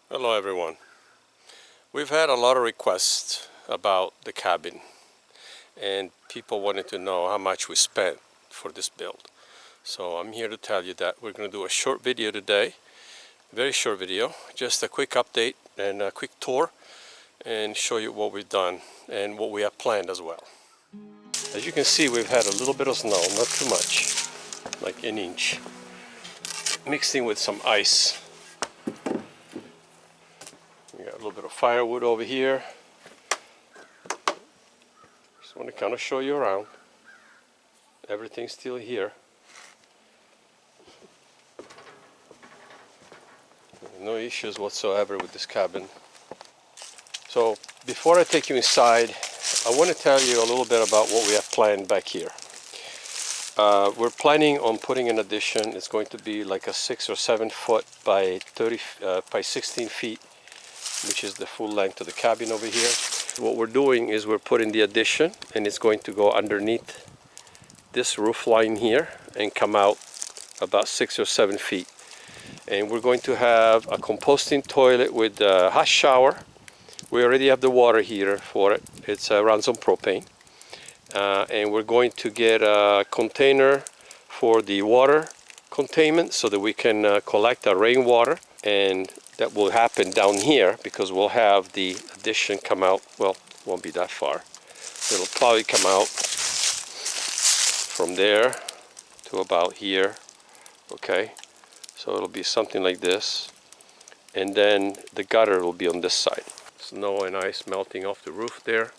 Hello everyone. We've had a lot of requests about the cabin and people wanted to know how much we spent for this build. So I'm here to tell you that we're going to do a short video today, very short video, just a quick update and a quick tour and show you what we've done and what we have planned as well. As you can see, we've had a little bit of snow, not too much, like an inch, mixing with some ice. We got a little bit of firewood over here. Just want to kind of show you around. Everything's still here. No issues whatsoever with this cabin. So before I take you inside, I want to tell you a little bit about what we have planned back here. We're planning on putting an addition. It's going to be like a 6 or 7 foot by 16 feet, which is the full length of the cabin over here. What we're doing is we're putting the addition, and it's going to go underneath this roof line here and come out about 6 or 7 feet. And we're going to have a composting toilet with a hot shower. We already have the water heater for it. It runs on propane. And we're going to get a container for the water containment so that we can collect our rainwater. And that will happen down here because we'll have the addition come out. Well, it won't be that far. It'll probably come out from there to about here. Okay. So it'll be something like this. And then the gutter will be on this side. Snow and ice melting off the roof there.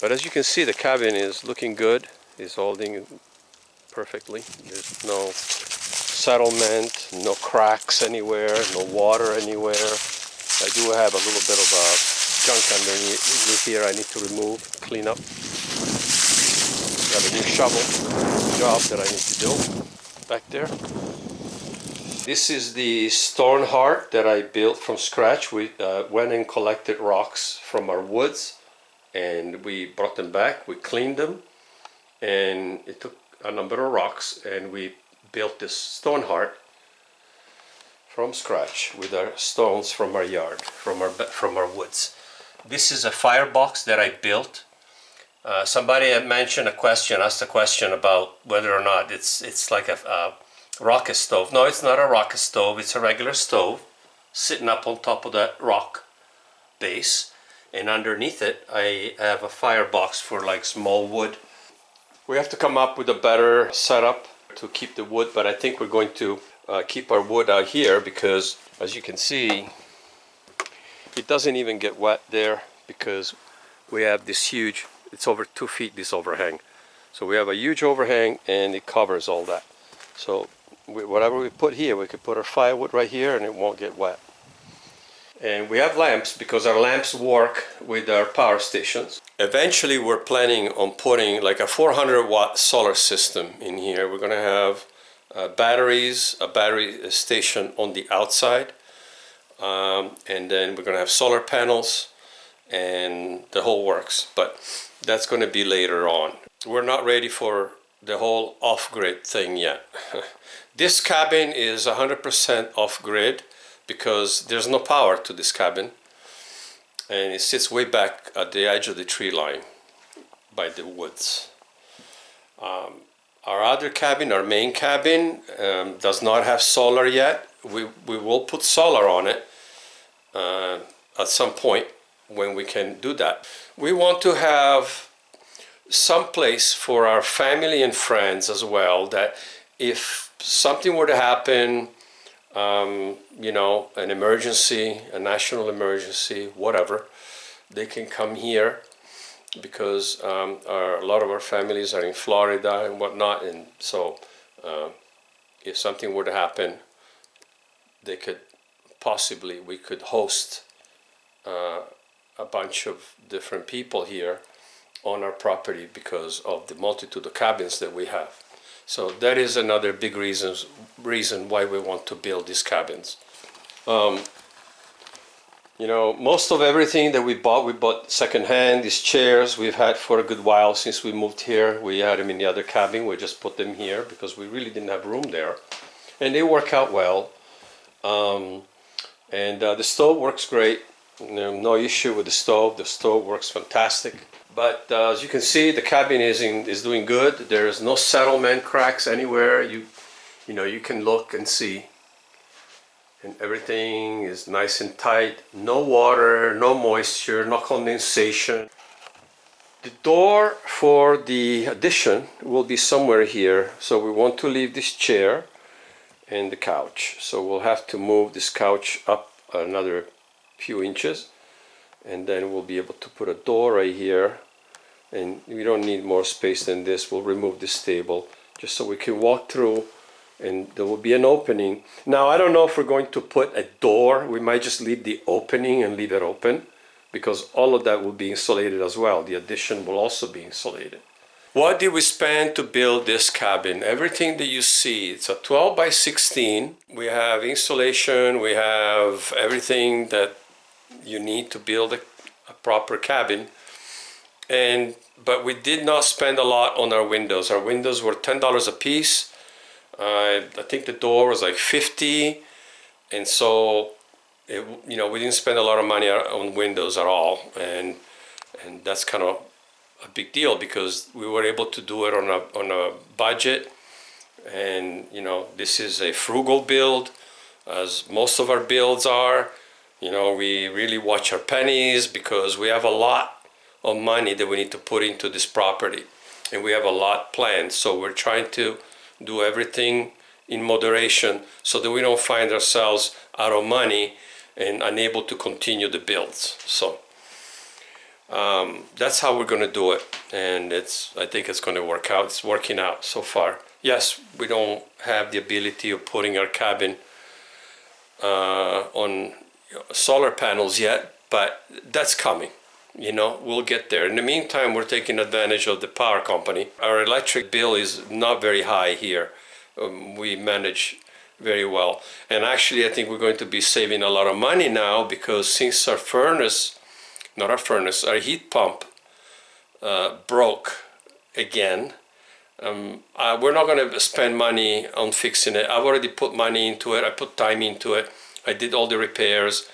But as you can see, the cabin is looking good. It's holding perfectly. There's no settlement, no cracks anywhere, no water anywhere. I do have a little bit of junk underneath here I need to remove, clean up. Got a new shovel job that I need to do back there. This is the stone heart that I built from scratch. We went and collected rocks from our woods and we brought them back. We cleaned them and it took a number of rocks and we built this stone heart from scratch with our stones from our yard, from our woods. This is a firebox that I built. Somebody had mentioned asked a question about whether or not it's like a rocket stove. No, it's not a rocket stove. It's a regular stove sitting up on top of that rock base, and underneath it I have a firebox for like small wood. We have to come up with a better setup to keep the wood, but I think we're going to keep our wood out here because, as you can see, it doesn't even get wet there because we have this huge, it's over 2 feet, this overhang. So we have a huge overhang and it covers all that. So whatever we put here, we could put our firewood right here and it won't get wet. And we have lamps because our lamps work with our power stations. Eventually we're planning on putting like a 400-watt solar system in here. We're going to have batteries, a battery station on the outside, and then we're going to have solar panels and the whole works, but that's going to be later on. We're not ready for the whole off-grid thing yet. This cabin is 100% off-grid because there's no power to this cabin and it sits way back at the edge of the tree line by the woods. Our other cabin, our main cabin, does not have solar yet. We will put solar on it at some point when we can do that. We want to have some place for our family and friends as well, that if something were to happen, you know, an emergency, a national emergency, whatever, they can come here because a lot of our families are in Florida and whatnot, and so if something were to happen, they could possibly, we could host a bunch of different people here on our property because of the multitude of cabins that we have. So that is another big reason why we want to build these cabins. You know, most of everything that we bought secondhand. These chairs we've had for a good while since we moved here. We had them in the other cabin. We just put them here because we really didn't have room there. And they work out well. And the stove works great. No issue with the stove. The stove works fantastic. But as you can see, the cabin is doing good. There's no settlement cracks anywhere. You can look and see, and everything is nice and tight. No water, no moisture, no condensation. The door for the addition will be somewhere here. So we want to leave this chair and the couch. So we'll have to move this couch up another few inches, and then we'll be able to put a door right here. And we don't need more space than this. We'll remove this table just so we can walk through, and there will be an opening. Now, I don't know if we're going to put a door. We might just leave the opening and leave it open, because all of that will be insulated as well. The addition will also be insulated. What did we spend to build this cabin? Everything that you see, it's a 12 by 16. We have insulation, we have everything that you need to build a proper cabin. But we did not spend a lot on our windows. Our windows were $10 a piece. I think the door was like $50, and so we didn't spend a lot of money on windows at all, and that's kind of a big deal because we were able to do it on a budget. And this is a frugal build, as most of our builds are. We really watch our pennies because we have a lot of money that we need to put into this property, and we have a lot planned. So we're trying to do everything in moderation so that we don't find ourselves out of money and unable to continue the builds. So that's how we're going to do it, and I think it's going to work out. It's working out so far. Yes, we don't have the ability of putting our cabin on solar panels yet, but that's coming. We'll get there. In the meantime, we're taking advantage of the power company. Our electric bill is not very high here. We manage very well. And actually, I think we're going to be saving a lot of money now, because since our heat pump broke again, we're not going to spend money on fixing it. I've already put money into it. I put time into it. I did all the repairs.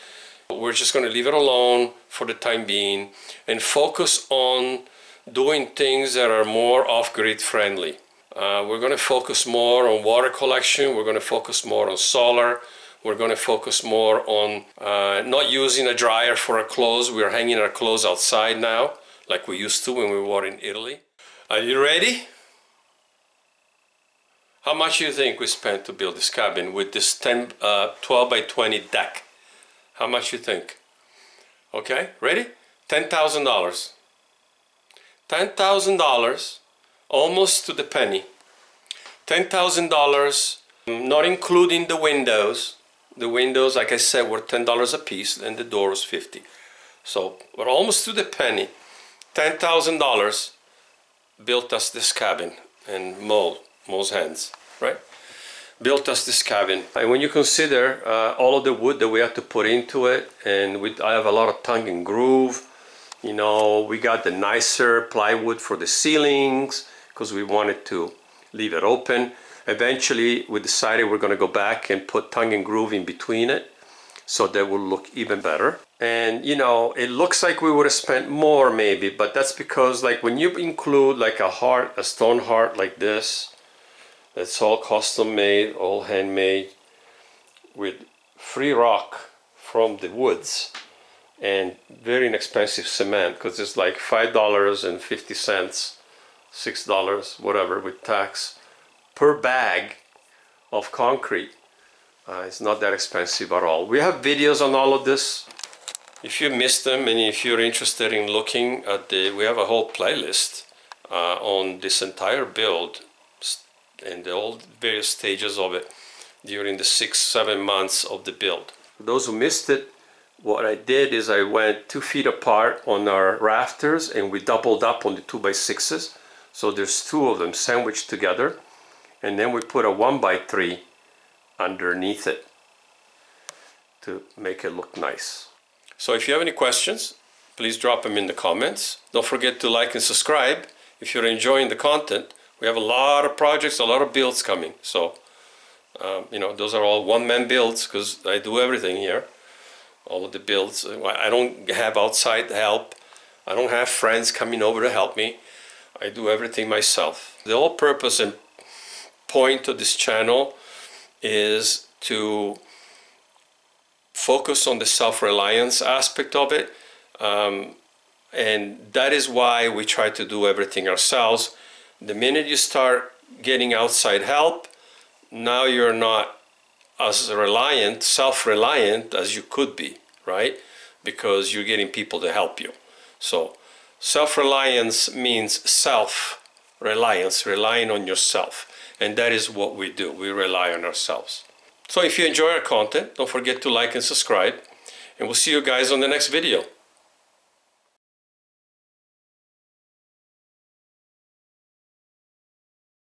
We're just going to leave it alone for the time being and focus on doing things that are more off-grid friendly. We're going to focus more on water collection. We're going to focus more on solar. We're going to focus more on not using a dryer for our clothes. We're hanging our clothes outside now, like we used to when we were in Italy. Are you ready? How much do you think we spent to build this cabin with this 12 by 20 deck? How much you think? Okay, ready? $10,000. $10,000, almost to the penny. $10,000, not including the windows. The windows, like I said, were $10 a piece, and the door was $50. So we're almost to the penny. $10,000 built us this cabin, and Mo's hands, right? Built us this cabin. And when you consider all of the wood that we had to put into it, and I have a lot of tongue and groove. We got the nicer plywood for the ceilings because we wanted to leave it open. Eventually, we decided we're going to go back and put tongue and groove in between it, so that will look even better. And it looks like we would have spent more maybe, but that's because like when you include like a stone heart like this, it's all custom made, all handmade, with free rock from the woods and very inexpensive cement, because it's like $5.50, $6, whatever, with tax per bag of concrete. It's not that expensive at all. We have videos on all of this. If you missed them, and if you're interested in looking at we have a whole playlist on this entire build and all various stages of it during the 6-7 months of the build. For those who missed it, what I did is I went 2 feet apart on our rafters, and we doubled up on the 2x6s. So there's 2 of them sandwiched together, and then we put a 1x3 underneath it to make it look nice. So if you have any questions, please drop them in the comments. Don't forget to like and subscribe if you're enjoying the content. We have a lot of projects, a lot of builds coming. So, those are all one-man builds because I do everything here. all of the bills. I don't have outside help. I don't have friends coming over to help me. I do everything myself. The whole purpose and point of this channel is to focus on the self-reliance aspect of it. And that is why we try to do everything ourselves. The minute you start getting outside help, now you're not as reliant, self-reliant as you could be, right? Because you're getting people to help you. So self-reliance means self-reliance, relying on yourself. And that is what we do. We rely on ourselves. So if you enjoy our content, don't forget to like and subscribe. And we'll see you guys on the next video.